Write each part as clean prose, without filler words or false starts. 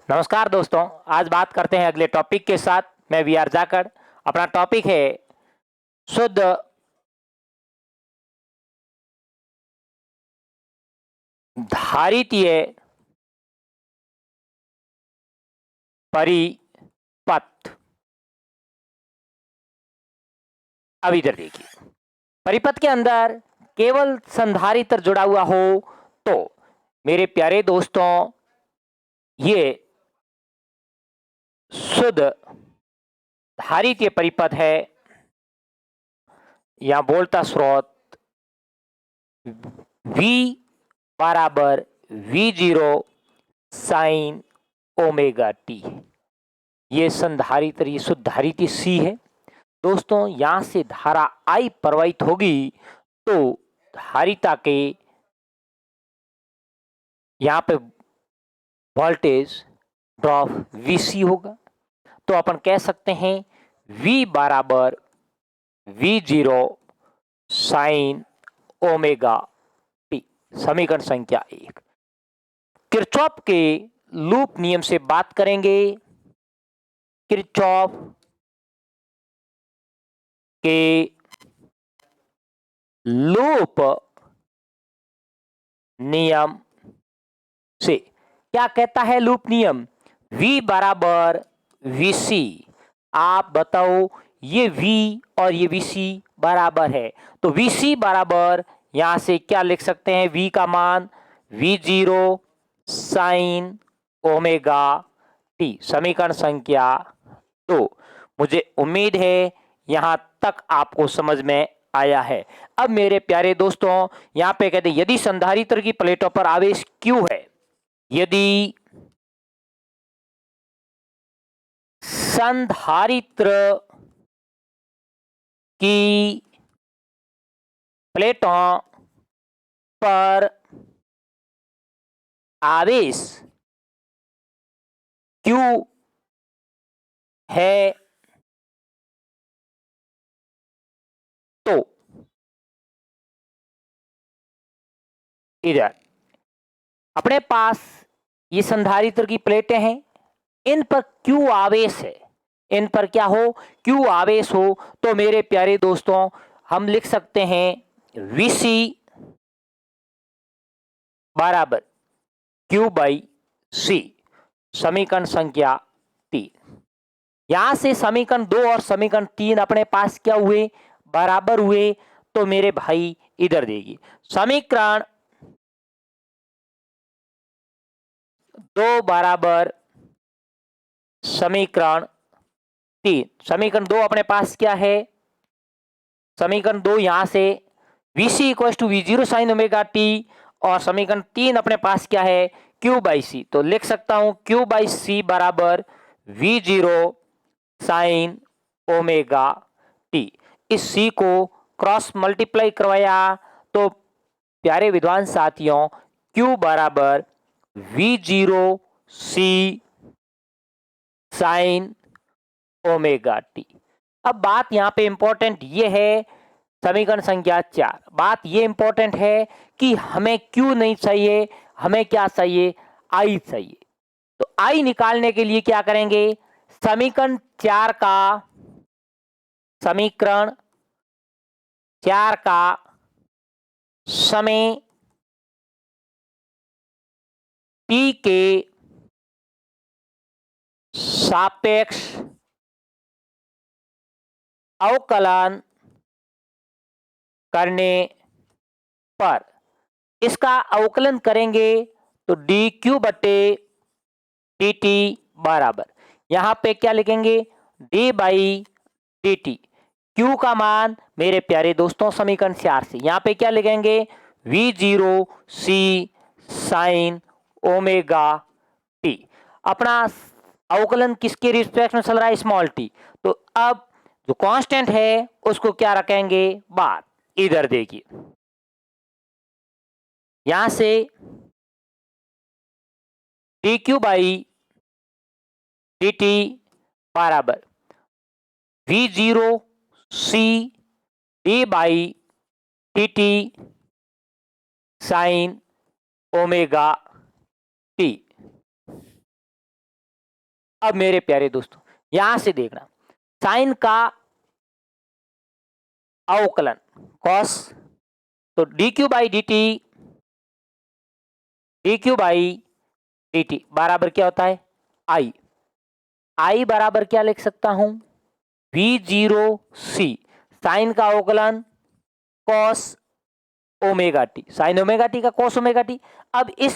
नमस्कार दोस्तों। आज बात करते हैं अगले टॉपिक के साथ। मैं वी आर जाखड़। अपना टॉपिक है शुद्ध धारितीय परिपथ। अब इधर देखिए, परिपथ के अंदर केवल संधारित्र जुड़ा हुआ हो तो मेरे प्यारे दोस्तों ये शुद्ध धारितीय परिपथ है। या बोलता स्रोत V बराबर V0 साइन ओमेगा टी। ये संधारित्र, ये शुद्ध धारिती C है दोस्तों। यहां से धारा I प्रवाहित होगी तो धारिता के यहां पे वोल्टेज ड्रॉप VC होगा। तो अपन कह सकते हैं V बराबर V0 साइन ओमेगा टी। समीकरण संख्या 1 किरचॉफ के लूप नियम से बात करेंगे। किरचॉफ के लूप नियम से क्या कहता है लूप नियम? V बराबर VC। आप बताओ, ये V और ये VC बराबर है तो VC बराबर यहां से क्या लिख सकते हैं? V का मान V0 साइन ओमेगा टी। समीकरण संख्या 2। मुझे उम्मीद है यहां तक आपको समझ में आया है। अब मेरे प्यारे दोस्तों यहां पे कहते हैं यदि संधारित्र की प्लेटों पर आवेश Q है, यदि संधारित्र की प्लेटों पर आवेश Q है तो इधर अपने पास ये संधारित्र की प्लेटें हैं, इन पर Q आवेश है। इन पर क्या हो? Q आवेश हो तो मेरे प्यारे दोस्तों हम लिख सकते हैं VC बराबर Q बाई C। समीकरण संख्या 3। यहां से समीकरण 2 और समीकरण 3 अपने पास क्या हुए? बराबर हुए। तो मेरे भाई इधर देखिए, समीकरण 2 बराबर समीकरण 3। समीकरण 2 अपने पास क्या है? समीकरण 2 यहां से VC equal to V0 sine omega T और समीकरण 3 अपने पास क्या है? Q by C. तो लिख सकता हूं Q बाई सी बराबर V0 साइन ओमेगा टी। इस C को क्रॉस मल्टीप्लाई करवाया तो प्यारे विद्वान साथियों Q बराबर V0 C sign omega T. अब बात यहां पे इंपॉर्टेंट ये है, समीकरण संख्या 4। बात ये इंपॉर्टेंट है कि हमें Q नहीं चाहिए, हमें क्या चाहिए? I चाहिए। तो I निकालने के लिए क्या करेंगे? समीकरण 4 का समीकरण 4 का समय t के सापेक्ष अवकलन करने पर इसका अवकलन करेंगे तो dq बटे dt बराबर, यहां पे क्या लिखेंगे? d by dt। q का मान मेरे प्यारे दोस्तों समीकरण 4 से यहां पे क्या लिखेंगे? V0 C sign omega T. अपना अवकलन किसके रिस्पेक्ट में चल रहा है? Small T. तो अब जो कांस्टेंट है उसको क्या रखेंगे? बार। इधर देखिए, यहां से dq बाई dt बराबर V0 C d by dt sign omega T. अब मेरे प्यारे दोस्तों यहां से देखना, साइन का अवकलन कॉस, तो D Q by D T बराबर क्या होता है आई बराबर क्या लिख सकता हूं V0C, साइन का अवकलन cos omega T, sign omega T का कॉस ओमेगा टी। अब इस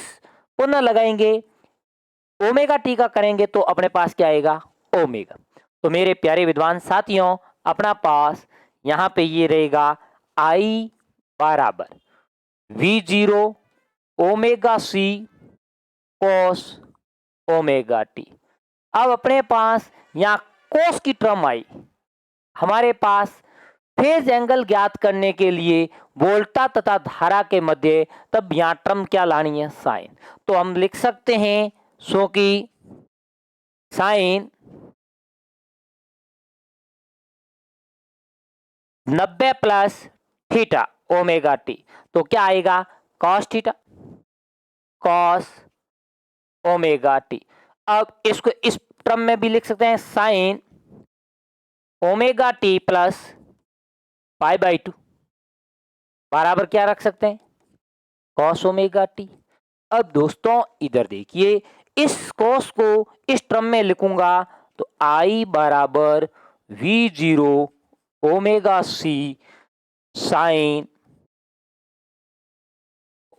पुनः लगाएंगे, ओमेगा टी का करेंगे तो अपने पास क्या आएगा ओमेगा। तो मेरे प्यारे विद्वान साथियों अपना पास यहां पे ये रहेगा आई बराबर V0 omega C cos omega T. अब अपने पास यहां कॉस की टर्म आई, हमारे पास फेज एंगल ज्ञात करने के लिए वोल्टा तथा धारा के मध्य, तब यहां टर्म क्या लानी है साइन। तो हम लिख सकते हैं सो कि sine 90 plus theta omega T, तो क्या आएगा cos theta cos omega T. अब इसको इस टर्म में भी लिख सकते हैं sine omega T plus pi by 2 बराबर क्या रख सकते हैं कॉस ओमेगा टी। अब दोस्तों इधर देखिए, इस कॉस को इस टर्म में लिखूंगा तो आई बराबर V0 omega C sine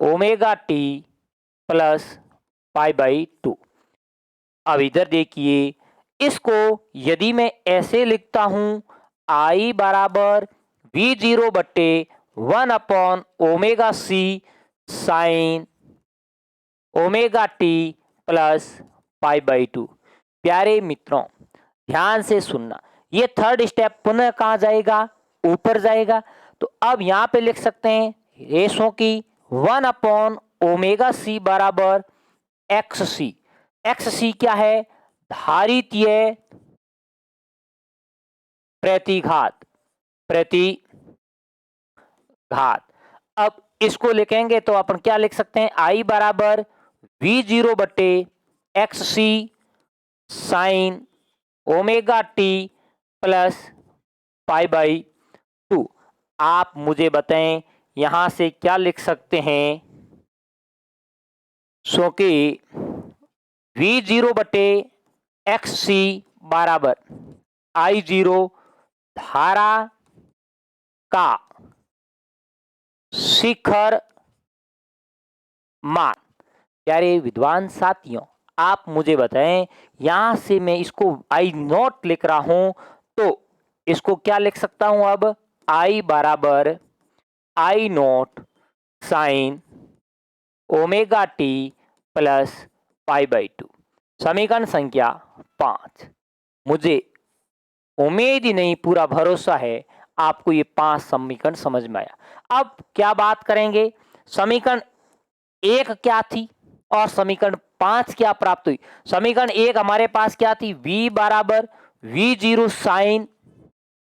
omega T plus pi by 2। अब इधर देखिए, इसको यदि मैं ऐसे लिखता हूं आई बराबर V0 बट्टे 1 upon omega C sine omega T plus pi by 2। प्यारे मित्रों ध्यान से सुनना, ये थर्ड स्टेप पुनः कहां जाएगा ऊपर जाएगा। तो अब यहां पे लिख सकते हैं रेशों की 1 अपॉन ओमेगा सी बराबर एक्स सी। एक्स सी क्या है धारितीय प्रतिघात अब इसको लिखेंगे तो अपन क्या लिख सकते हैं आई बराबर V0 बटे X C sine omega T plus pi by 2। आप मुझे बताएं यहां से क्या लिख सकते हैं सो कि V0 बटे एक्स सी बराबर I0 धारा का शिखर मान। प्यारे विद्वान साथियों आप मुझे बताएं यहां से मैं इसको आई नॉट लिख रहा हूं तो इसको क्या लिख सकता हूं अब आई बराबर I nought sine omega T plus pi by 2। समीकरण संख्या 5। मुझे उम्मीद ही नहीं पूरा भरोसा है आपको ये 5 समीकरण समझ में आया। अब क्या बात करेंगे समीकरण 1 क्या थी और समीकरण 5 क्या प्राप्त हुई। समीकरण 1 हमारे पास क्या थी V बराबर V0 साइन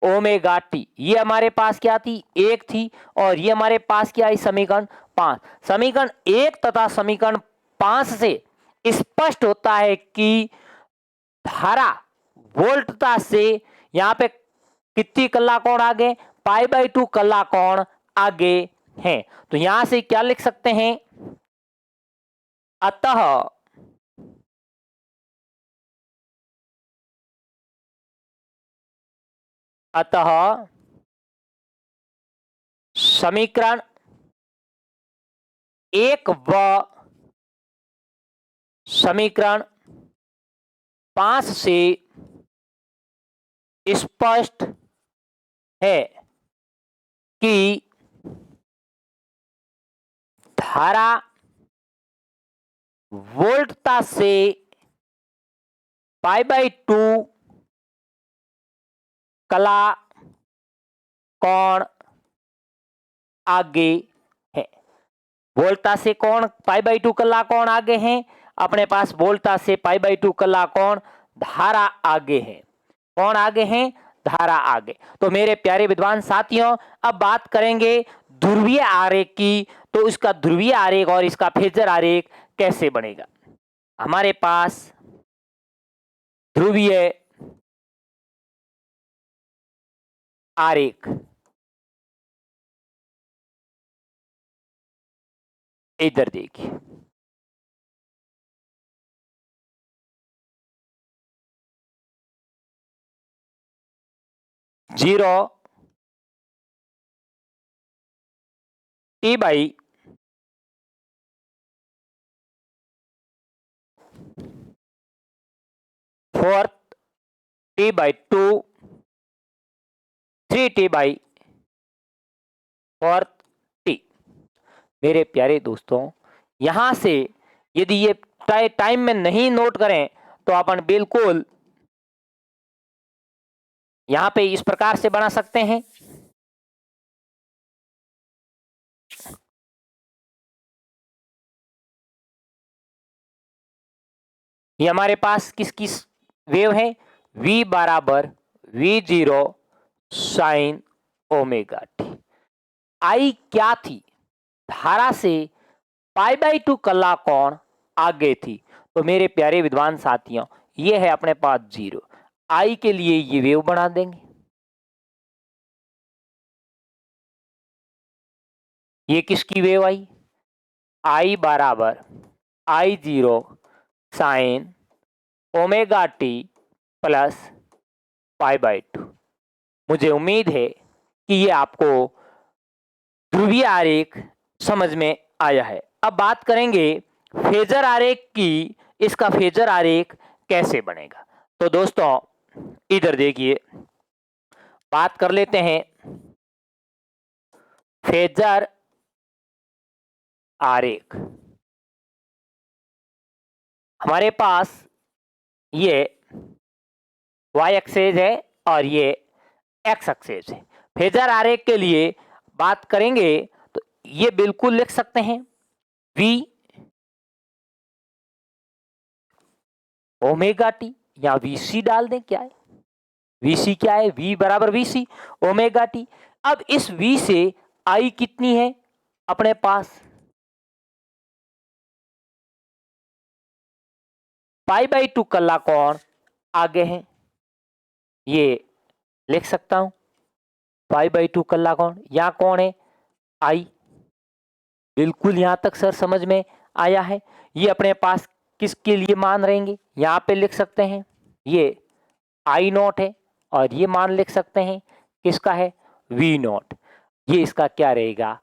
ओमेगा टी, ये हमारे पास क्या थी 1 थी और ये हमारे पास क्या है समीकरण 5। समीकरण 1 तथा समीकरण 5 से स्पष्ट होता है कि धारा वोल्टता से यहां पे कितनी कला कोण आगे पाई बाई 2 कला कोण आगे है। तो यहां से क्या लिख सकते हैं अतः समीकरण 1 व समीकरण 5 से स्पष्ट है कि धारा वोल्टता से पाई बाई 2 कला कोण आगे है। वोल्टता से कोण पाई बाई 2 कला कोण आगे हैं, अपने पास वोल्टता से पाई बाई 2 कला कोण धारा आगे है। कौन आगे हैं धारा आगे। तो मेरे प्यारे विद्वान साथियों अब बात करेंगे ध्रुवीय आरेख की। तो इसका ध्रुवीय आरेख और इसका फेजर आरेख कैसे बनेगा। हमारे पास ध्रुवीय आरेख। इधर देखिए, zero T by fourth T by two, 3t by fourth T. मेरे प्यारे दोस्तों, यहां से यदि ये टाइम में नहीं नोट करें तो अपन बिल्कुल यहां पे इस प्रकार से बना सकते हैं। ये हमारे पास किसकी वेव है? v बराबर v0 साइन ओमेगा टी। आई क्या थी? धारा से पाई बाई 2 कला कोण आगे थी। तो मेरे प्यारे विद्वान साथियों, ये है अपने पास 0। आई के लिए ये वेव बना देंगे। ये किसकी वेव आई? आई बराबर I0 sign omega T plus pi by 2। मुझे उम्मीद है कि ये आपको ध्रुवीय आरेख समझ में आया है। अब बात करेंगे फेजर आरेख की। इसका फेजर आरेख कैसे बनेगा? तो दोस्तों इधर देखिए, बात कर लेते हैं फेजर आरेख। हमारे पास ये y एक्सेस है और ये x एक्सेस है। फेजर आरेख के लिए बात करेंगे तो ये बिल्कुल लिख सकते हैं v ओमेगा टी, या vc डाल दें। क्या है vc? क्या है? v बराबर vc ओमेगा टी। अब इस v से I कितनी है अपने पास? पाई बाई 2 कला कोण आगे है, ये लिख सकता हूं। पाई बाई 2 कला कोण, यहां कौन है? आई। बिल्कुल यहां तक सर समझ में आया है। ये अपने पास किसके लिए मान रहेंगे? यहां पे लिख सकते हैं ये आई नॉट है, और ये मान लिख सकते हैं किसका है? V naught. ये इसका क्या रहेगा?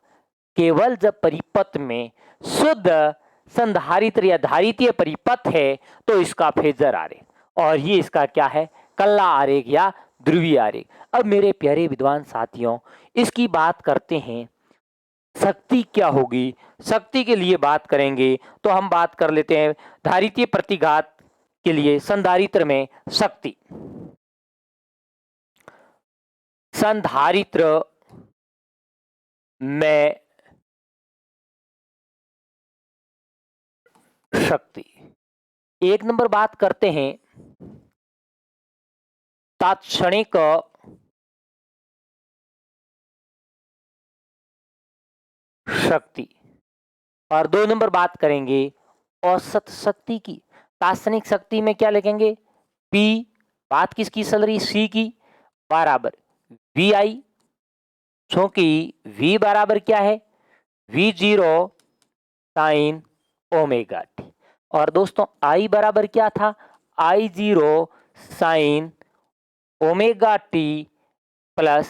केवल जब परिपथ में शुद्ध संधारित्र या धारितीय परिपथ है तो इसका फेजर आरेख, और ये इसका क्या है? कल्ला आरेख या ध्रुवीय आरेख। अब मेरे प्यारे विद्वान साथियों, इसकी बात करते हैं शक्ति क्या होगी। शक्ति के लिए बात करेंगे तो हम बात कर लेते हैं धारितीय प्रतिघात के लिए संधारित्र में शक्ति। संधारित्र में शक्ति, एक नंबर बात करते हैं तात्क्षणिक शक्ति, और 2 नंबर बात करेंगे औसत शक्ति की। तात्क्षणिक शक्ति में क्या लिखेंगे? P, बात किसकी चल रही? C की, बराबर VI, क्योंकि V बराबर क्या है? V0 sine omega T. और दोस्तों I बराबर क्या था? I0 sign omega T plus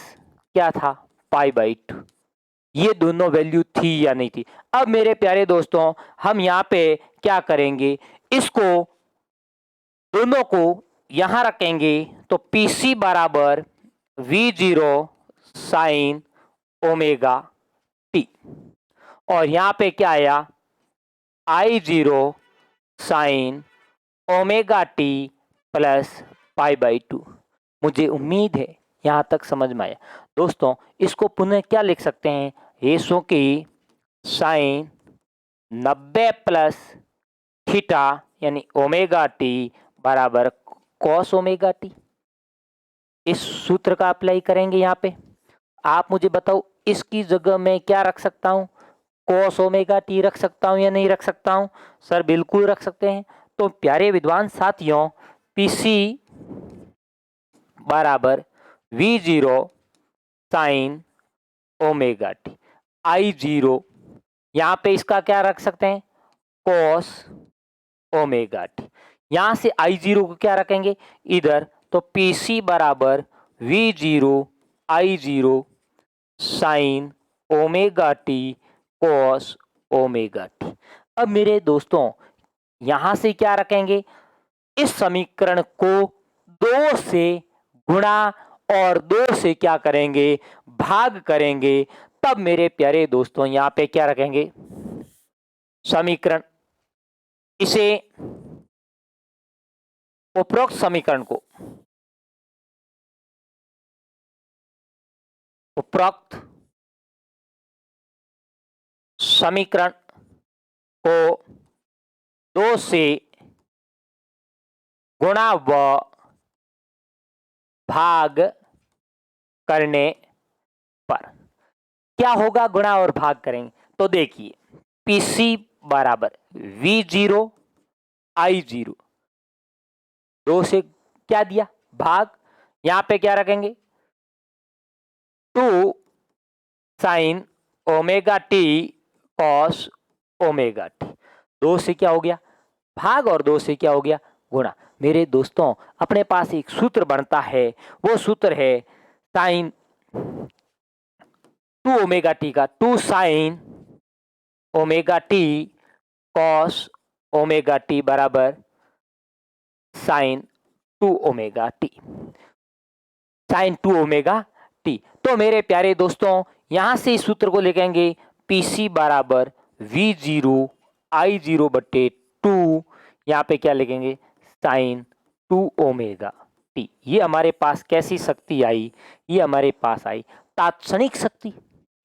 क्या था? पाई बाई 2। ये दोनों वैल्यू थी या नहीं थी? अब मेरे प्यारे दोस्तों, हम यहाँ पे क्या करेंगे? इसको दोनों को यहां रखेंगे तो PC बराबर V0 साइन ओमेगा टी, और यहां पे क्या आया? I0 sign omega T plus pi by 2। मुझे उम्मीद है यहां तक समझ में आया। दोस्तों इसको पुनः क्या लिख सकते हैं? रेशो की साइन 90 प्लस थीटा यानी ओमेगा टी बराबर कॉस ओमेगा टी। इस सूत्र का अप्लाई करेंगे यहाँ पे। आप मुझे बताओ इसकी जगह मैं क्या रख सकता हूँ? कॉस ओमेगा टी रख सकता हूँ या नहीं रख सकता हूँ? सर बिल्कुल रख सकते हैं। तो प्यारे विद्वान साथियों, PC बराबर V0 sine omega T. I0 यहां पे इसका क्या रख सकते हैं, कॉस ओमेगा टी। यहां से I0 को क्या रखेंगे इधर, तो PC बराबर V0 I0 sign omega T cos omega T. अब मेरे दोस्तों यहां से क्या रखेंगे, इस समीकरण को 2 से गुणा और 2 से क्या करेंगे, भाग करेंगे। तब मेरे प्यारे दोस्तों यहां पे क्या रखेंगे, समीकरण, इसे उपरोक्त समीकरण को, उपरोक्त समीकरण को 2 से गुणा व भाग करने पर क्या होगा, गुणा और भाग करेंगे तो देखिए PC बराबर V0 I0, 2 से क्या दिया भाग, यहां पे क्या रखेंगे 2 sine omega T cos omega T. 2 से क्या हो गया भाग और 2 से क्या हो गया गुणा। मेरे दोस्तों अपने पास एक सूत्र बनता है, वो सूत्र है साइन 2 ओमेगा टी का 2 sine omega T cos omega T बराबर sine 2 omega T, sine 2 omega T. तो मेरे प्यारे दोस्तों यहां से इस सूत्र को लिखेंगे PC बराबर V0 I0 बटे 2, यहाँ पे क्या लिखेंगे साइन 2 ओमेगा टी। ये हमारे पास कैसी शक्ति आई, ये हमारे पास आई तात्क्षणिक शक्ति।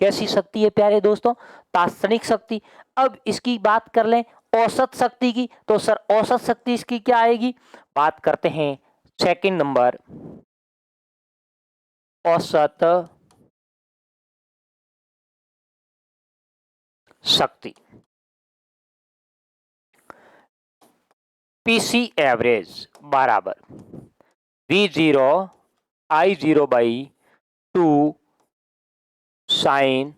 कैसी शक्ति है प्यारे दोस्तों, तात्क्षणिक शक्ति। अब इसकी बात कर लें औसत शक्ति की, तो सर औसत शक्ति इसकी क्या आएगी, बात करते हैं सेकंड नंबर, औसत शक्ति PC एवरेज बराबर V0 I0 by 2 sign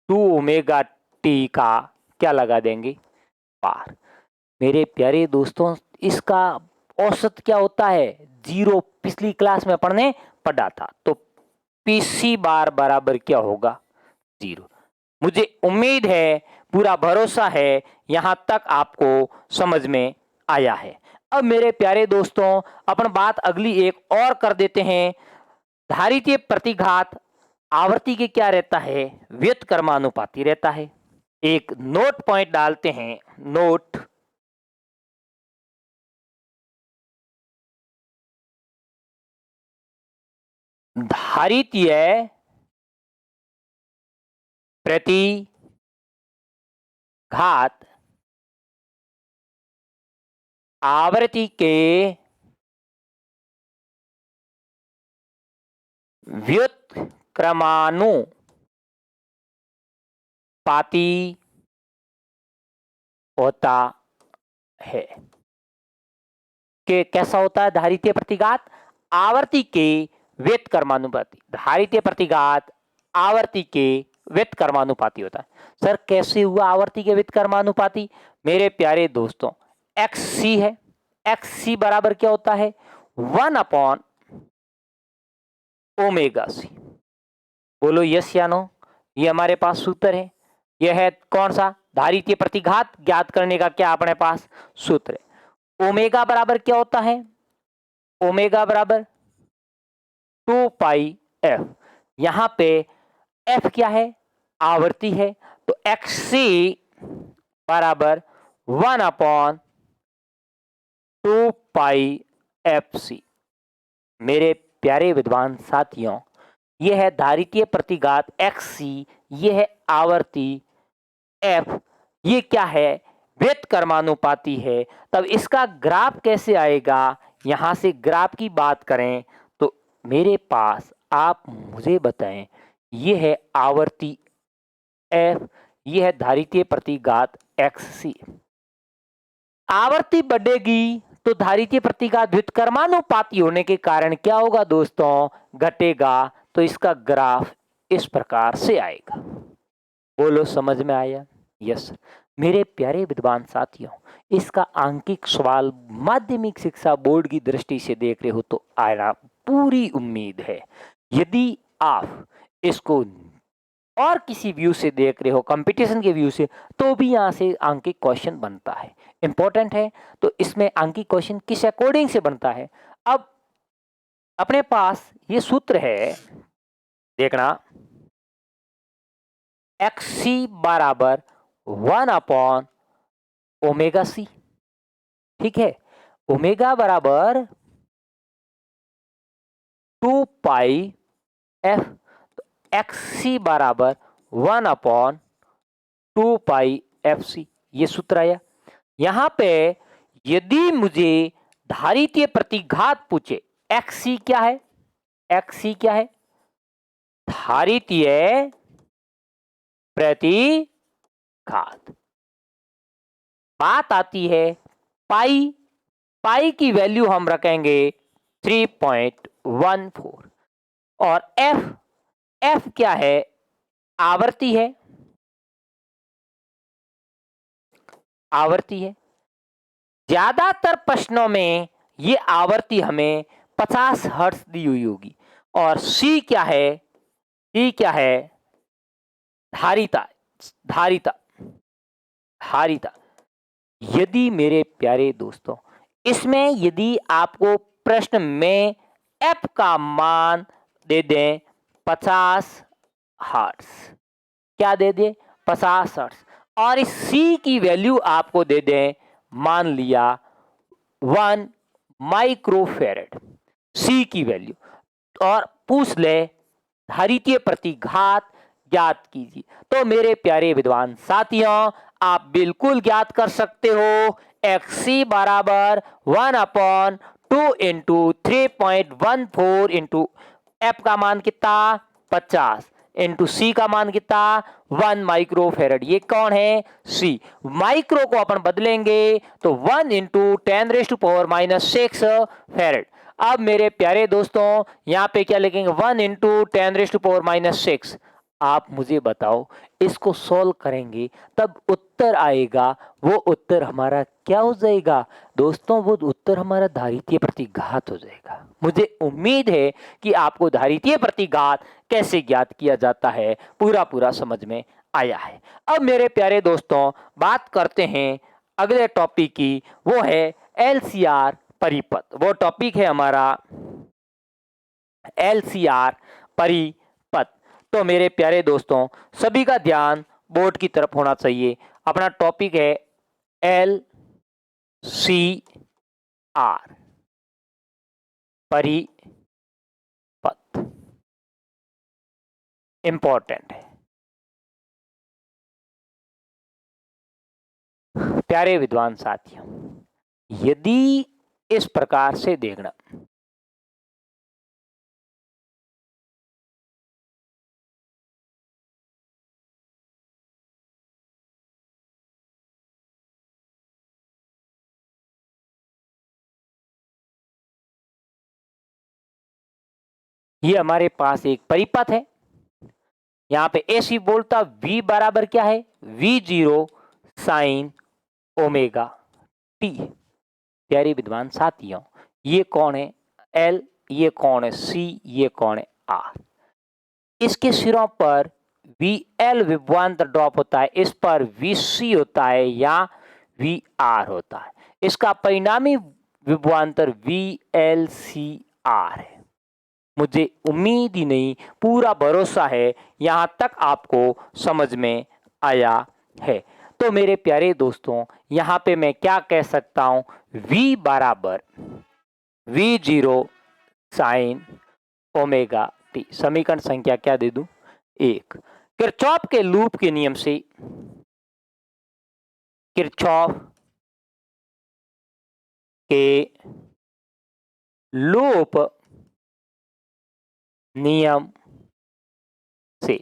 2 omega T का क्या लगा देंगे पार। मेरे प्यारे दोस्तों इसका औसत क्या होता है 0, पिछली क्लास में पढ़ने पढ़ा था, तो PC बार बराबर क्या होगा 0। मुझे उम्मीद है, पूरा भरोसा है यहां तक आपको समझ में आया है। अब मेरे प्यारे दोस्तों अपन बात अगली एक और कर देते हैं। धारितीय प्रतिघात आवर्ती के क्या रहता है, व्युत्क्रमानुपाती रहता है। एक नोट पॉइंट डालते हैं, नोट, धारितीय प्रतिघात आवृत्ति के व्युत्क्रमानुपाती होता है। कि कैसा होता है धारितीय प्रतिघात आवर्ती के व्युत्क्रमानुपाती, धारितीय प्रतिघात आवर्ती के व्युत्क्रमानुपाती होता है। सर कैसे हुआ आवर्ती के व्युत्क्रमानुपाती, मेरे प्यारे दोस्तों XC है, XC बराबर क्या होता है 1 अपॉन ओमेगा सी। बोलो यस या नो, ये हमारे पास सूत्र है। यह है कौन सा, धारितीय प्रतिघात ज्ञात करने का क्या अपने पास सूत्र है। ओमेगा बराबर क्या होता है, ओमेगा बराबर 2 पाई एफ। यहां पे एफ क्या है आवर्ती है, तो XC बराबर 1 अपॉन 2 पाई FC। मेरे प्यारे विद्वान साथियों यह है धारितीय प्रतिघात XC, यह है आवर्ती F, ये क्या है व्युत्क्रमानुपाती है। तब इसका ग्राफ कैसे आएगा, यहां से ग्राफ की बात करें तो मेरे पास आप मुझे बताएं, ये है आवर्ती F, ये है धारितीय प्रतिघात XC। आवर्ती बढ़ेगी तो धारितीय प्रतिघात व्युत्क्रमानुपाती होने के कारण क्या होगा दोस्तों, घटेगा। तो इसका ग्राफ इस प्रकार से आएगा। बोलो समझ में आया? यस। मेरे प्यारे विद्वान साथियों, इसका अंकिक सवाल माध्यमिक शिक्षा बोर्ड की दृष्टि से देख रहे हो तो आना पूरी उम्मीद है। यदि आप इसको और किसी व्यू से देख रहे हो, कंपटीशन के व्यू से, तो भी यहाँ से अंकिक क्वेश्चन बनता है, इंपॉर्टेंट है। तो इसमें अंकिक क्वेश्चन किस अकॉर्डिंग से बनता है? अब अपने पास ये सूत्र है, देखना, XC बराबर 1/ओमेगा C। ठीक है, ओमेगा बराबर 2πf, तो XC बराबर 1/2πfc, ये सूत्र आया। यहां पे यदि मुझे धारितीय प्रतिघात पूछे, XC क्या है? XC क्या है? धारितीय प्रतिघात। बात आती है पाई, पाई की वैल्यू हम रखेंगे 3.14, और एफ क्या है? आवर्ती है, आवर्ती है। ज्यादातर प्रश्नों में ये आवर्ती हमें 50 हर्ट्ज दी हुई होगी। और सी क्या है? सी क्या है? धारिता, धारिता, धारिता। यदि मेरे प्यारे दोस्तों, इसमें यदि आपको प्रश्न में एफ का मान दे दें 50 हर्ट्ज, क्या दे दे? 50 हर्ट्ज, और इस सी की वैल्यू आपको दे दें, मान लिया 1 माइक्रोफेरेड, सी की वैल्यू, और पूछ ले धारितीय प्रतिघात ज्ञात कीजिए, तो मेरे प्यारे विद्वान साथियों, आप बिल्कुल ज्ञात कर सकते हो। XC बराबर 1/2 इंटू 3.14 इंटू एफ का मान कितना? 50 इंटू सी का मान कितना? 1 माइक्रोफेरेड। ये कौन है? सी। माइक्रो को अपन बदलेंगे तो 1 इंटू 10⁻⁻6 फेरेड। अब मेरे प्यारे दोस्तों, यहां पे क्या लिखेंगे? 1 इंटू 10⁻⁻6। आप मुझे बताओ, इसको सॉल्व करेंगे तब उत्तर आएगा, वो उत्तर हमारा क्या हो जाएगा दोस्तों? वो उत्तर हमारा धारितीय प्रतिघात हो जाएगा। मुझे उम्मीद है कि आपको धारितीय प्रतिघात कैसे ज्ञात किया जाता है पूरा पूरा समझ में आया है। अब मेरे प्यारे दोस्तों, बात करते हैं अगले टॉपिक की, वो है LCR परिपथ। वो टॉपिक है हमारा LCR परिपथ। तो मेरे प्यारे दोस्तों, सभी का ध्यान बोर्ड की तरफ होना चाहिए। अपना टॉपिक है LCR परिपथ, इंपॉर्टेंट है। प्यारे विद्वान साथियों, यदि इस प्रकार से देखना, ये हमारे पास एक परिपथ है। यहां पे ऐसी बोलता V बराबर क्या है? V0 sine omega T. प्यारे विद्वान साथियों, ये कौन है? L, ये कौन है? C, ये कौन है? R। इसके सिरों पर VL विभवांतर ड्रॉप होता है, इस पर VC होता है या VR होता है। इसका परिणामी विभवांतर VLCR है। मुझे उम्मीद ही नहीं, पूरा भरोसा है यहां तक आपको समझ में आया है। तो मेरे प्यारे दोस्तों, यहां पे मैं क्या कह सकता हूं? V बराबर V0 साइन ओमेगा टी। समीकरण संख्या क्या दे दूं? 1। किरचॉफ के लूप के नियम से, किरचॉफ के लूप नियम से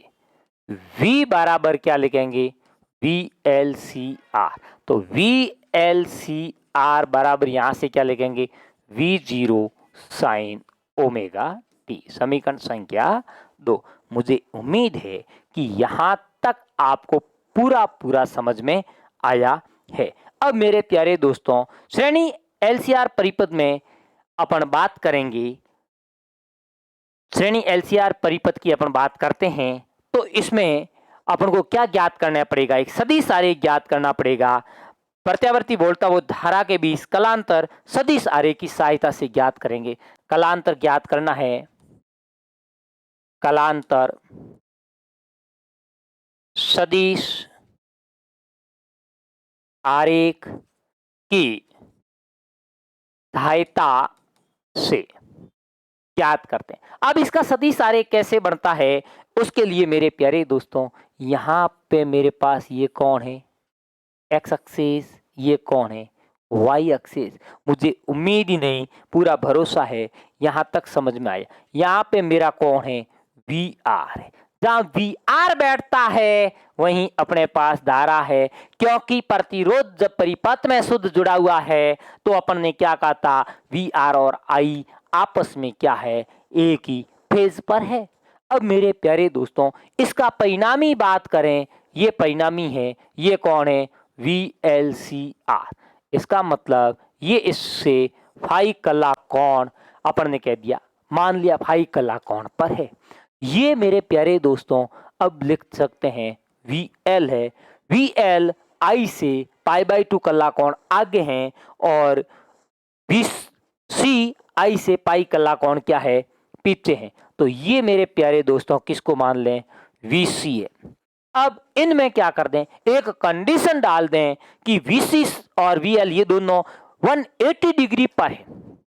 V बराबर क्या लिखेंगे? VLCR। तो VLCR आर बराबर यहाँ से क्या लिखेंगे V0 साइन ओमेगा टी। समीकरण संख्या 2। मुझे उम्मीद है कि यहाँ तक आपको पूरा समझ में आया है। अब मेरे प्यारे दोस्तों, श्रेणी LCR परिपथ में अपन बात करेंगे। श्रेणी LCR परिपथ की अपन बात करते हैं तो इसमें अपन को क्या ज्ञात करना पड़ेगा, एक सदिश आरेख ज्ञात करना पड़ेगा। प्रत्यावर्ती वोल्टा वो धारा के बीच कलांतर सदिश आरेख की सहायता से ज्ञात करेंगे। कलांतर ज्ञात करना है। कलांतर सदिश आरेख की सहायता से ज्ञात करते हैं। अब इसका सदिश आरेख कैसे बनता है, उसके लिए मेरे प्यारे दोस्तों, यहाँ पे मेरे पास ये कौन है, एक्स एक्सिस, ये कौन है, वाई एक्सिस। मुझे उम्मीद ही नहीं, पूरा भरोसा है यहाँ तक समझ में आया। यहाँ पे मेरा कौन है, वी आर है। जहाँ वी आर बैठता है वहीं अपने पास धारा है, क्योंकि प्रतिरोध जब परिपथ में शुद्ध जुड़ा हुआ है तो अपन ने क्या कहा था, वी आर और आई आपस में क्या है, एक ही फेज पर है। अब मेरे प्यारे दोस्तों, इसका परिणामी बात करें, ये परिणामी है, ये कौन है, VLCR। इसका मतलब ये इससे फाई कला कोण अपन ने कह दिया, मान लिया फाई कला कोण पर है। ये मेरे प्यारे दोस्तों अब लिख सकते हैं VL है। VL I से π/2 कला कोण आगे हैं और VC I से पाई कला कोण क्या है, पीछे हैं। तो ये मेरे प्यारे दोस्तों किसको मान लें, VC है। अब इनमें क्या कर दें, एक कंडीशन डाल दें कि VC और VL ये दोनों 180 डिग्री पर है,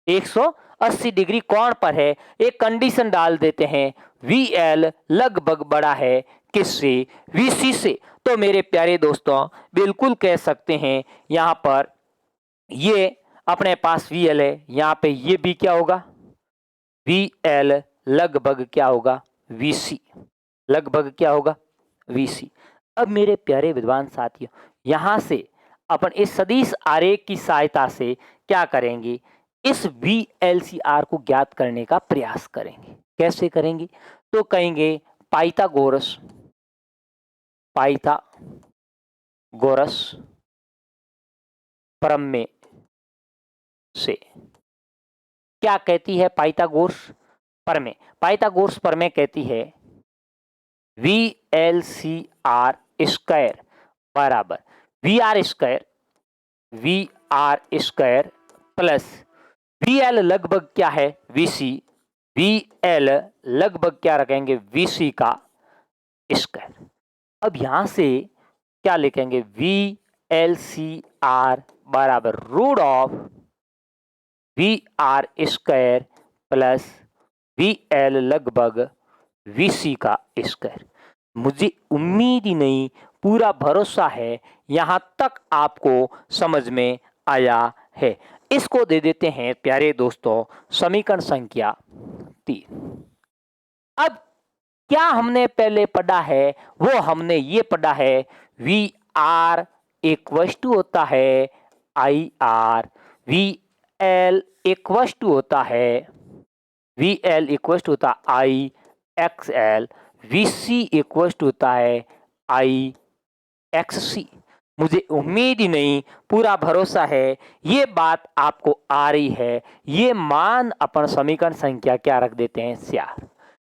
180 डिग्री कोण पर है। एक कंडीशन डाल देते हैं, VL लगभग बड़ा है किससे, VC से। तो मेरे प्यारे दोस्तों बिल्कुल कह सकते हैं यहाँ पर ये अपने पास VL है, यहाँ पे ये भी क्या होगा, VL लगभग क्या होगा, VC, लगभग क्या होगा, VC। अब मेरे प्यारे विद्वान साथियों, यहाँ से अपन इस सदिश आरेख की सहायता से क्या करेंगे, इस VLCR को ज्ञात करने का प्रयास करेंगे। कैसे करेंगे, तो कहेंगे पाइथागोरस प्रमेय से। क्या कहती है पाइथागोरस प्रमेय? पाइथागोरस प्रमेय कहती है VLCR स्क्वायर बराबर VR स्क्वायर प्लस VL लगभग क्या है, VC, VL लगभग क्या रखेंगे, VC का स्क्वायर। अब यहां से क्या लिखेंगे, VLCR बराबर root of VR square plus VL लगभग VC का स्क्वायर। मुझे उम्मीद ही नहीं, पूरा भरोसा है यहां तक आपको समझ में आया है। इसको दे देते हैं प्यारे दोस्तों समीकरण संख्या 3। अब क्या हमने पहले पढ़ा है, वो हमने ये पढ़ा है VR इक्वल टू होता है IR, VL इक्वल टू होता है IXL, VC इक्वल टू होता है IXC। मुझे उम्मीद ही नहीं, पूरा भरोसा है ये बात आपको आ रही है। ये मान अपन समीकरण संख्या क्या रख देते हैं, 4।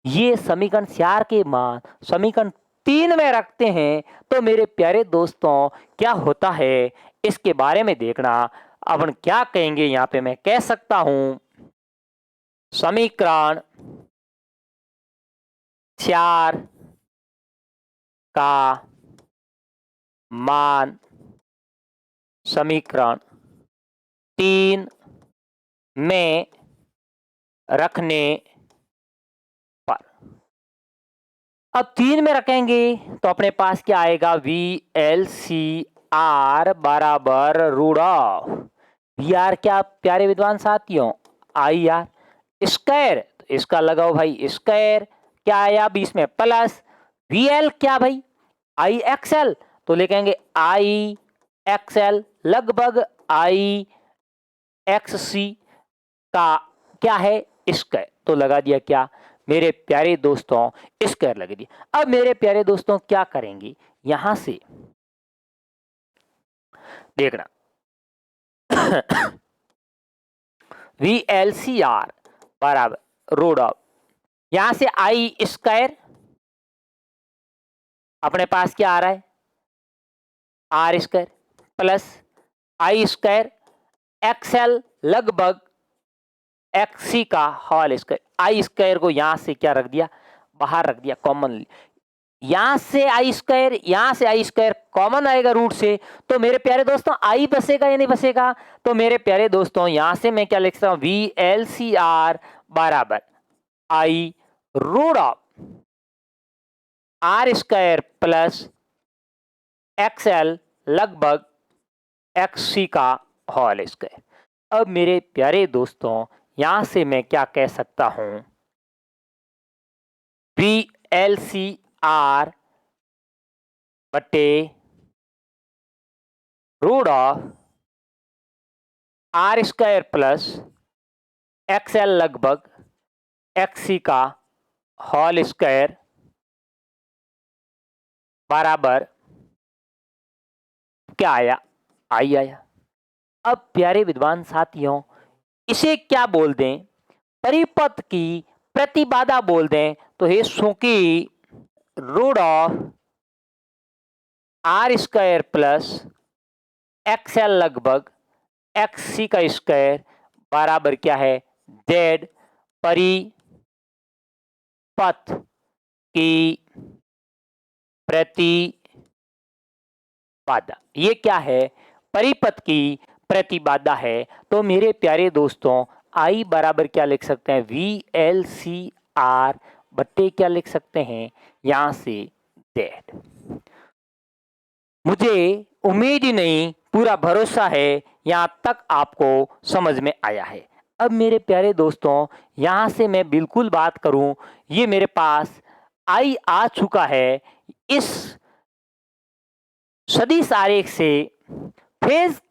ये समीकरण 4 के मान समीकरण 3 में रखते हैं तो मेरे प्यारे दोस्तों क्या होता है इसके बारे में देखना। अपन क्या कहेंगे, यहाँ पे मैं कह सकता हूं समीकरण 4 का मान समीकरण 3 में रखने पर, अब 3 में रखेंगे तो अपने पास क्या आएगा, VLCR बराबर रूट ऑफ VR क्या प्यारे विद्वान साथियों, IR स्क्वायर। तो इसका लगाओ भाई स्क्वायर, क्या आया बीच में प्लस VL क्या भाई IXL, तो लिखेंगे IXL लगभग IXC एक्स सी का क्या है, स्क्वायर। तो लगा दिया क्या मेरे प्यारे दोस्तों, स्क्वायर लगा दिया। अब मेरे प्यारे दोस्तों क्या करेंगे, यहां से देखना VLCR बराबर रूट ऑफ, यहां से आई स्क्वायर, अपने पास क्या आ रहा है R square plus I square XL लगभग एक्सी का होल स्क्वायर। आई स्क्वायर को यहां से क्या रख दिया, बाहर रख दिया कॉमन। यहां से आई स्क्वायर, यहां से आई स्क्वायर कॉमन आएगा रूट से, तो मेरे प्यारे दोस्तों आई बसेगा या नहीं बसेगा। तो मेरे प्यारे दोस्तों यहां से मैं क्या लिख सकता हूं, VLCR बराबर I root of R square plus XL लगभग एक्सी का होल स्क्वायर। अब मेरे प्यारे दोस्तों यहां से मैं क्या कह सकता हूं, VLCR बटे root of R square plus XL लगभग एक्सी का होल स्क्वायर बराबर क्या आया, आई आया। अब प्यारे विद्वान साथियों इसे क्या बोल दें, परिपथ की प्रतिबाधा बोल दें, तो हे की root of R square plus XL लगभग एक्सी का स्क्वायर बराबर क्या है, जेड परिपथ की प्रतिबाधा। ये क्या है, परिपथ की प्रतिबाधा है। तो मेरे प्यारे दोस्तों आई बराबर क्या लिख सकते हैं, VLCR बट्टे क्या लिख सकते हैं यहां से जेड। मुझे उम्मीद ही नहीं, पूरा भरोसा है यहां तक आपको समझ में आया है। अब मेरे प्यारे दोस्तों यहां से मैं बिल्कुल बात करूं, ये मेरे पास आई आ चुका है। इस सदिश आरेख से फेज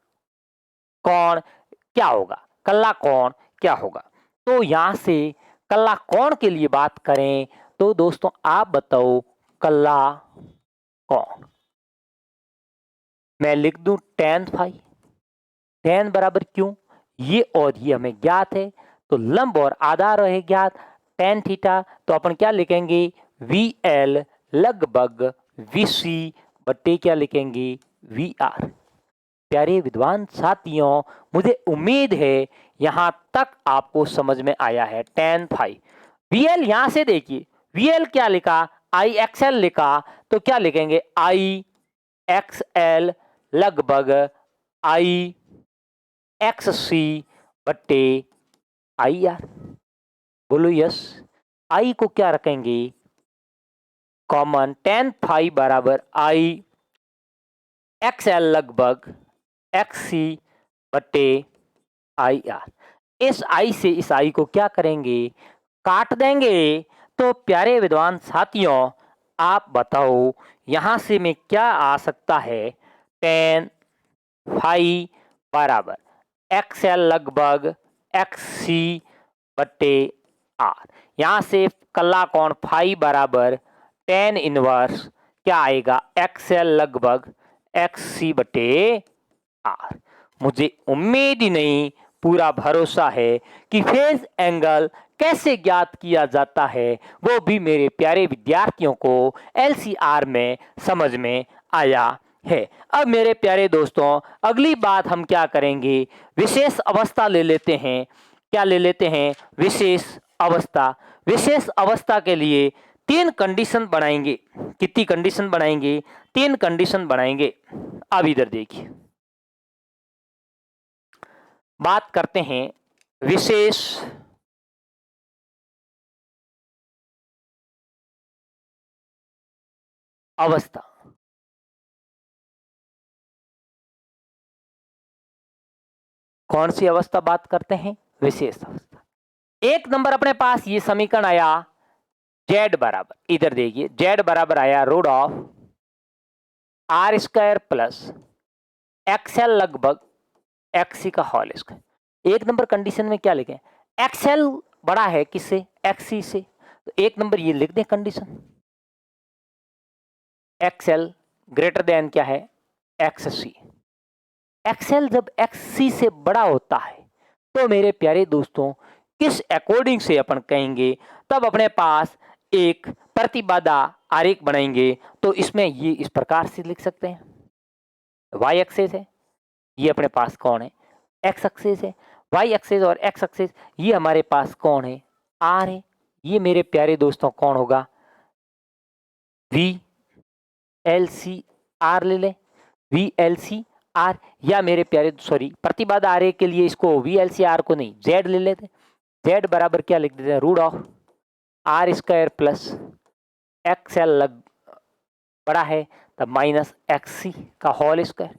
कोण क्या होगा, कल्ला कोण क्या होगा। तो यहां से कल्ला कोण के लिए बात करें तो दोस्तों आप बताओ, कल्ला कोण मैं लिख दूं tan फाई, tan बराबर क्यों, ये और ये हमें ज्ञात है, तो लंब और आधार है ज्ञात, tan थीटा। तो अपन क्या लिखेंगे, VL लगभग VC बट्टे क्या लिखेंगे, VR। प्यारे विद्वान साथियों मुझे उम्मीद है यहां तक आपको समझ में आया है। tan फाई VL यहां से देखिए, VL क्या लिखा, IXL लिखा, तो क्या लिखेंगे IXL लगभग IXC बट्टे IR। बोलो यस। आई को क्या रखेंगे कॉमन, tan फाई बराबर IXL लगभग XC बट्टे IR। इस आई से इस आई को क्या करेंगे, काट देंगे। तो प्यारे विद्वान साथियों आप बताओ यहां से में क्या आ सकता है, tan फाई बराबर XL लगभग XC बट्टे R। यहां से कल्ला कोण फाई बराबर tan इनवर्स क्या आएगा, XL लगभग XC बट्टे R। मुझे उम्मीद ही नहीं, पूरा भरोसा है कि फेज एंगल कैसे ज्ञात किया जाता है वो भी मेरे प्यारे विद्यार्थियों को LCR में समझ में आया है। अब मेरे प्यारे दोस्तों अगली बात हम क्या करेंगे, विशेष अवस्था ले लेते हैं। क्या ले लेते हैं, विशेष अवस्था। विशेष अवस्था के लिए 3 कंडीशन बनाएंगे। कितनी कंडीशन बनाएंगे, 3 कंडीशन बनाएंगे। अब इधर देखिए, बात करते हैं विशेष अवस्था। कौन सी अवस्था बात करते हैं, विशेष अवस्था। एक नंबर अपने पास ये समीकरण आया, जेड बराबर, इधर देखिए जेड बराबर आया root of R square plus XL लगभग एक्सी का होल स्क्वायर। एक नंबर कंडीशन में क्या लिखें, एक्सएल बड़ा है किससे, एक्ससी से, तो एक नंबर ये लिख दें कंडीशन, एक्सएल ग्रेटर देन क्या है, एक्ससी। एक्सएल जब एक्ससी से बड़ा होता है तो मेरे प्यारे दोस्तों किस अकॉर्डिंग से अपन कहेंगे, तब अपने पास एक प्रतिबाधा आरेख बनाएंगे। तो इसमें ये इस प्रकार से लिख सकते हैं, वाई एक्सेस है, ये अपने पास कौन है, एक्स एक्सेस है, वाई एक्सेस और एक्स एक्सेस ये हमारे पास कौन है, आर है। ये मेरे प्यारे दोस्तों कौन होगा, वी एल सी आर ले लें, वी एल सी आर, या मेरे प्यारे सॉरी प्रतिबाधा आरेख के लिए इसको वी एल सी आर को नहीं जेड ले लेते, जेड बराबर क्या लिख देते हैं, root of R square plus X L लग बड़ा है तब माइनस एक्स सी का होल स्क्वायर।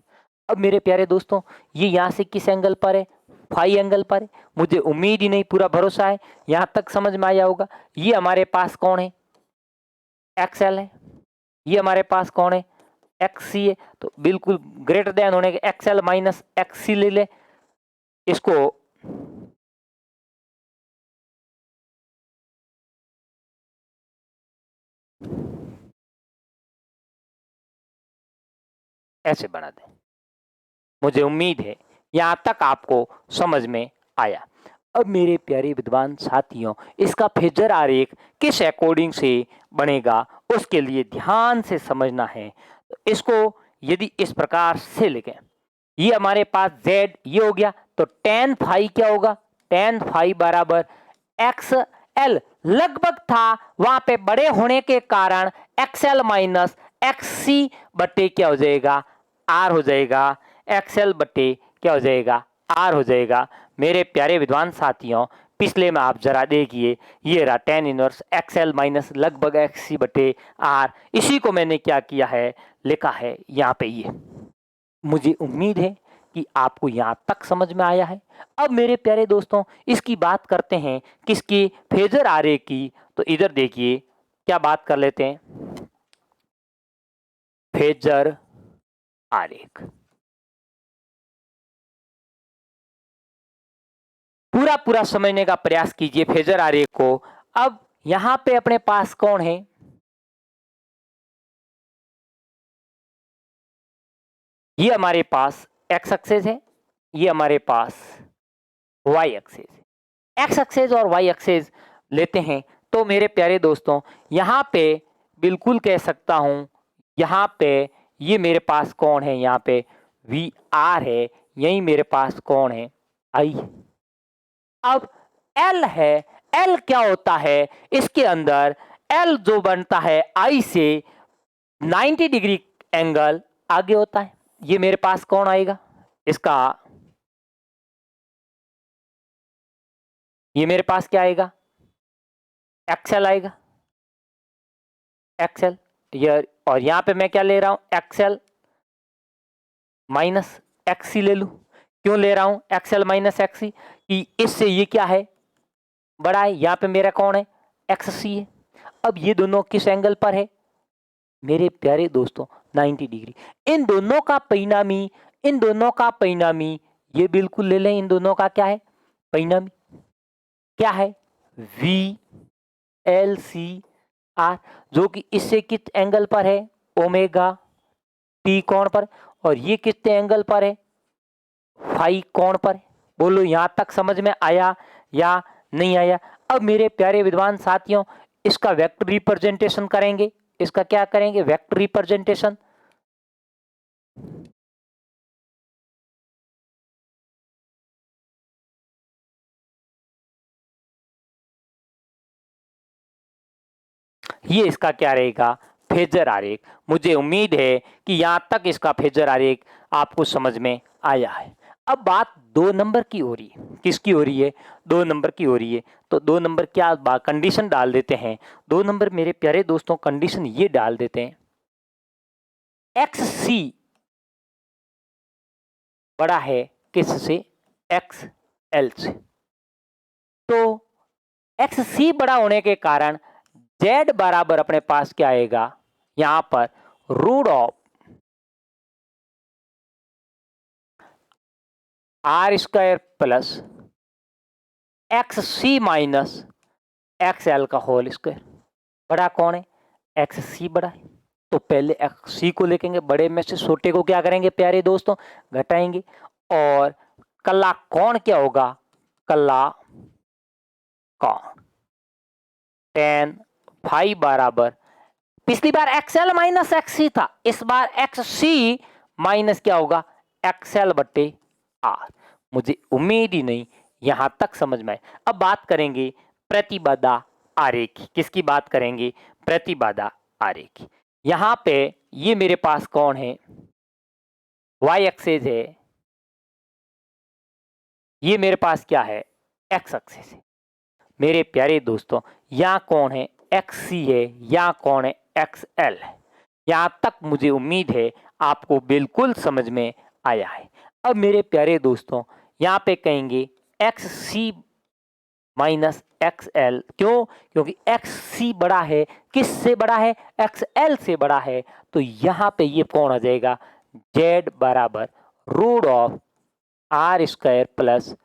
अब मेरे प्यारे दोस्तों ये यहाँ से किस एंगल पर है, फाई एंगल पर है, मुझे उम्मीद ही नहीं पूरा भरोसा है यहाँ तक समझ में आया होगा। ये हमारे पास कौन है, एक्स एल है, ये हमारे पास कौन है, एक्स सी है, तो बिल्कुल ग्रेटर देन होने के एक्स एल माइनस एक्स सी ले ले, इसको ऐसे बना दें। मुझे उम्मीद है यहाँ तक आपको समझ में आया। अब मेरे प्यारे विद्वान साथियों इसका फेजर आरेख किस अकॉर्डिंग से बनेगा उसके लिए ध्यान से समझना है। इसको यदि इस प्रकार से लिखें, ये हमारे पास z ये हो गया, तो tan फाई क्या होगा, tan फाई बराबर एक्स एल लगभग था वहां पे बड़े होने के कारण एक्सएल माइनस एक्स सी बटे क्या हो जाएगा, आर हो जाएगा, एक्सएल बटे क्या हो जाएगा, आर हो जाएगा। मेरे प्यारे विद्वान साथियों पिछले में आप जरा देखिए, ये रहा tan इनवर्स एक्सएल माइनस लगभग एक्स सी बटे आर, इसी को मैंने क्या किया है, लिखा है यहाँ पे ये। मुझे उम्मीद है कि आपको यहाँ तक समझ में आया है। अब मेरे प्यारे दोस्तों इसकी बात करते हैं किसकी, फेजर आरेख की। तो इधर देखिए क्या बात कर लेते हैं, फेजर आरेख। पूरा पूरा समझने का प्रयास कीजिए फेजर आरेख को। अब यहां पे अपने पास कौन है, ये हमारे पास एक्स एक्सेस है, ये हमारे पास वाई एक्सेस है। एक्स एक्सेस और वाई एक्सेस लेते हैं तो मेरे प्यारे दोस्तों यहां पे बिल्कुल कह सकता हूं, यहाँ पे ये मेरे पास कौन है, यहाँ पे वी आर है, यही मेरे पास कौन है, आई। अब एल है, एल क्या होता है, इसके अंदर एल जो बनता है आई से 90 डिग्री एंगल आगे होता है। ये मेरे पास कौन आएगा, इसका ये मेरे पास क्या आएगा, एक्सएल आएगा, एक्सएल ये, और यहां पे मैं क्या ले रहा हूं, एक्सएल माइनस एक्सी ले लू। क्यों ले रहा हूं एक्सएल माइनस एक्सी, कि इससे ये क्या है, बड़ा है, यहाँ पे मेरा कौन है, एक्स सी है। अब ये दोनों किस एंगल पर है मेरे प्यारे दोस्तों, 90 डिग्री। इन दोनों का परिणामी, इन दोनों का परिणामी ये बिल्कुल ले लें, इन दोनों का क्या है परिणामी, क्या है वी एल सी आर, जो कि इससे किस एंगल पर है, ओमेगा टी कोण पर, और ये कितने एंगल पर है, फाई कोण पर। बोलो यहां तक समझ में आया या नहीं आया। अब मेरे प्यारे विद्वान साथियों इसका वेक्टर रिप्रेजेंटेशन करेंगे, इसका क्या करेंगे, वेक्टर रिप्रेजेंटेशन। ये इसका क्या रहेगा, फेजर आरेख। मुझे उम्मीद है कि यहां तक इसका फेजर आरेख आपको समझ में आया है। अब बात 2 नंबर की हो रही है, किसकी हो रही है, 2 नंबर की हो रही है। तो 2 नंबर क्या कंडीशन डाल देते हैं, 2 नंबर मेरे प्यारे दोस्तों कंडीशन ये डाल देते हैं, एक्स सी बड़ा है किससे, एक्स एल से। तो एक्स सी बड़ा होने के कारण जेड बराबर अपने पास क्या आएगा, यहां पर root of R square plus X C minus X L का होल स्क्वायर। बड़ा कौन है? एक्स सी बड़ा है, तो पहले एक्स सी को लिखेंगे, बड़े में से छोटे को क्या करेंगे प्यारे दोस्तों? घटाएंगे। और कल्ला कौन क्या होगा? कल्ला कौन tan फाई बराबर, पिछली बार एक्सएल माइनस एक्स था, इस बार एक्स सी माइनस क्या होगा? एक्सएल बट्टे आर। मुझे उम्मीद ही नहीं यहां तक समझ में आए। अब बात करेंगे प्रतिबाधा आरेख की। किसकी बात करेंगे? प्रतिबाधा आरेख। यहां पे ये मेरे पास कौन है? वाई एक्सेस है, ये मेरे पास क्या है? एक्स एक्सेस है। मेरे प्यारे दोस्तों, यहाँ कौन है? एक्स सी है, यहाँ कौन है? एक्स एल है। यहाँ तक मुझे उम्मीद है आपको बिल्कुल समझ में आया है। अब मेरे प्यारे दोस्तों, यहाँ पे कहेंगे x C minus X L. क्यों? क्योंकि एक्स सी बड़ा है, किससे बड़ा है? एक्स एल से बड़ा है। तो यहाँ पे ये कौन आ जाएगा? जेड बराबर root of R square plus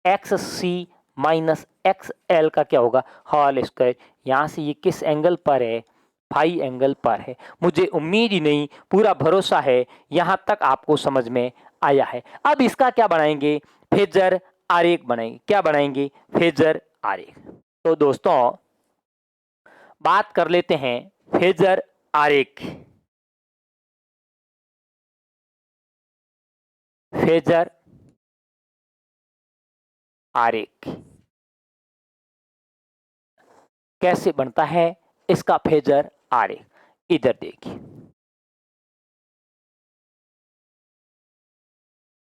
X C minus X L का क्या होगा? Whole square. यहाँ से ये किस एंगल पर है? फाई एंगल पर है। मुझे उम्मीद ही नहीं, पूरा भरोसा है यहाँ तक आपको समझ में आया है। अब इसका क्या बनाएंगे? फेजर आरेख बनाएंगे। क्या बनाएंगे? फेजर आरेख। तो दोस्तों बात कर लेते हैं फेजर आरेख। फेजर आरेख कैसे बनता है? इसका फेजर आरेख इधर देखिए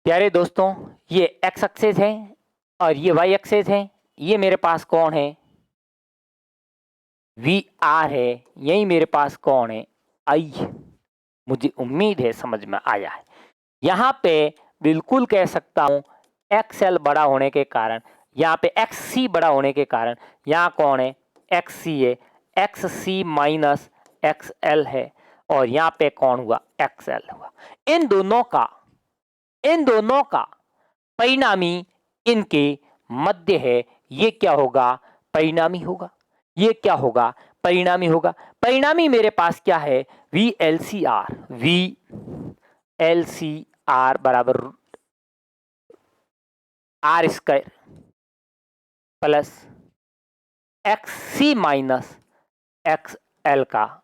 प्यारे दोस्तों, ये एक्स एक्सेस है और ये वाई एक्सेस है। ये मेरे पास कौन है? वी आर है। यही मेरे पास कौन है? आई। मुझे उम्मीद है समझ में आया है। यहाँ पे बिल्कुल कह सकता हूँ एक्स एल बड़ा होने के कारण, यहाँ पे एक्स सी बड़ा होने के कारण यहाँ कौन है? एक्स सी है। X C minus X L है और यहाँ पे कौन हुआ? एक्स एल हुआ। इन दोनों का परिणामी इनके मध्य है। ये क्या होगा? परिणामी होगा। ये क्या होगा? परिणामी होगा। परिणामी मेरे पास क्या है? V L C R. V L C R बराबर R square plus X C minus X L का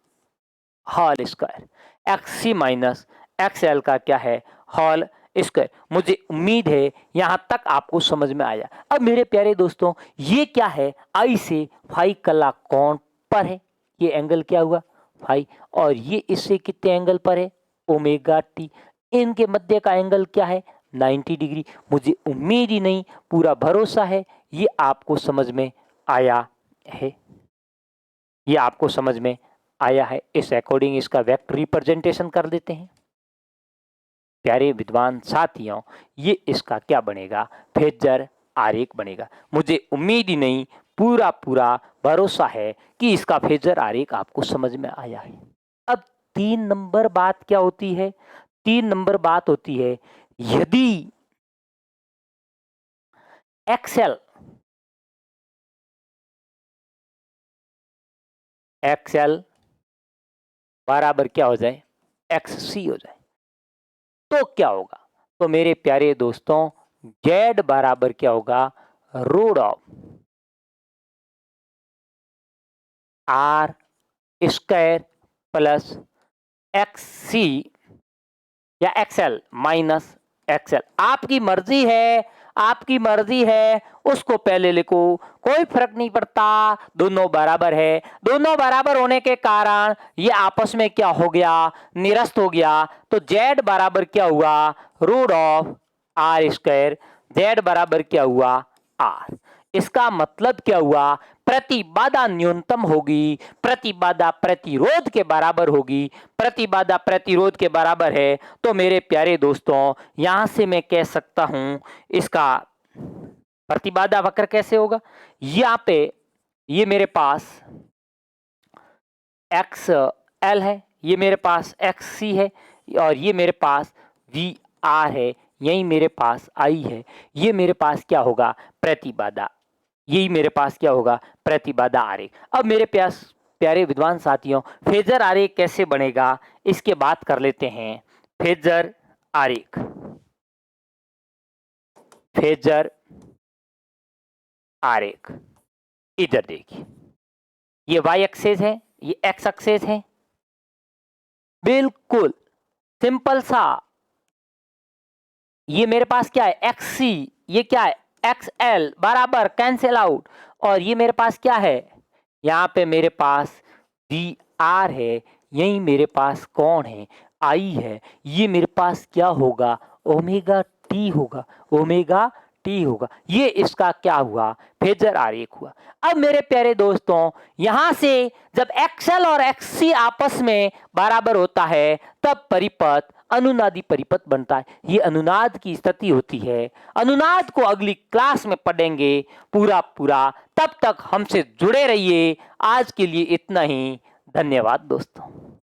whole square. X C minus X L का क्या है? Whole square. मुझे उम्मीद है यहां तक आपको समझ में आया। अब मेरे प्यारे दोस्तों, ये क्या है? आई से फाई कला कौन पर है? ये एंगल क्या हुआ? फाई। और ये इससे कितने एंगल पर है? Omega T. इनके मध्य का एंगल क्या है? 90 डिग्री। मुझे उम्मीद ही नहीं, पूरा भरोसा है ये आपको समझ में आया है। ये आपको समझ में आया है। इस अकॉर्डिंग इसका वेक्टर रिप्रेजेंटेशन कर देते हैं। प्यारे विद्वान साथियों, ये इसका क्या बनेगा? फेजर आरेख बनेगा। मुझे उम्मीद ही नहीं, पूरा पूरा भरोसा है कि इसका फेजर आरेख आपको समझ में आया है। अब 3 नंबर बात क्या होती है? 3 नंबर बात होती है, यदि एक्सएल बराबर क्या हो जाए? एक्स सी हो जाए तो क्या होगा? तो मेरे प्यारे दोस्तों, जेड बराबर क्या होगा? Root of R square plus X C या एक्सएल माइनस एक्सएल। आपकी मर्जी है, आपकी मर्जी है, उसको पहले लिखो, कोई फर्क नहीं पड़ता। दोनों बराबर है। दोनों बराबर होने के कारण ये आपस में क्या हो गया? निरस्त हो गया। तो जेड बराबर क्या हुआ? Root of R square. Z बराबर क्या हुआ? आर। इसका मतलब क्या हुआ? प्रतिबाधा न्यूनतम होगी, प्रतिबाधा प्रतिरोध के बराबर होगी। प्रतिबाधा प्रतिरोध के बराबर है तो मेरे प्यारे दोस्तों, यहां से मैं कह सकता हूं इसका प्रतिबाधा वक्र कैसे होगा? यहाँ पे ये मेरे पास एक्स एल है, ये मेरे पास एक्स सी है और ये मेरे पास वी आर है, यही मेरे पास आई है। ये मेरे पास क्या होगा? प्रतिबाधा यही मेरे पास क्या होगा, प्रतिबाधा आरेख। अब मेरे प्यारे विद्वान साथियों, फेजर आरेख कैसे बनेगा इसके बात कर लेते हैं। फेजर आरेख, फेजर आरेख इधर देखिए, ये y एक्सेस है, ये x एक्सेस है, बिल्कुल सिंपल सा। ये मेरे पास क्या है, xc, ये क्या है, xl बराबर कैंसिल आउट, और ये मेरे पास क्या है, यहाँ पे मेरे पास VR है, यही मेरे पास कौन है, I है, ये मेरे पास क्या होगा, ओमेगा टी होगा, ओमेगा टी होगा। ये इसका क्या हुआ, फेजर आरेख हुआ। अब मेरे प्यारे दोस्तों, यहां से जब XL और XC आपस में बराबर होता है तब परिपथ अनुनादी परिपथ बनता है। ये अनुनाद की स्थिति होती है। अनुनाद को अगली क्लास में पढ़ेंगे पूरा पूरा। तब तक हमसे जुड़े रहिए। आज के लिए इतना ही। धन्यवाद दोस्तों।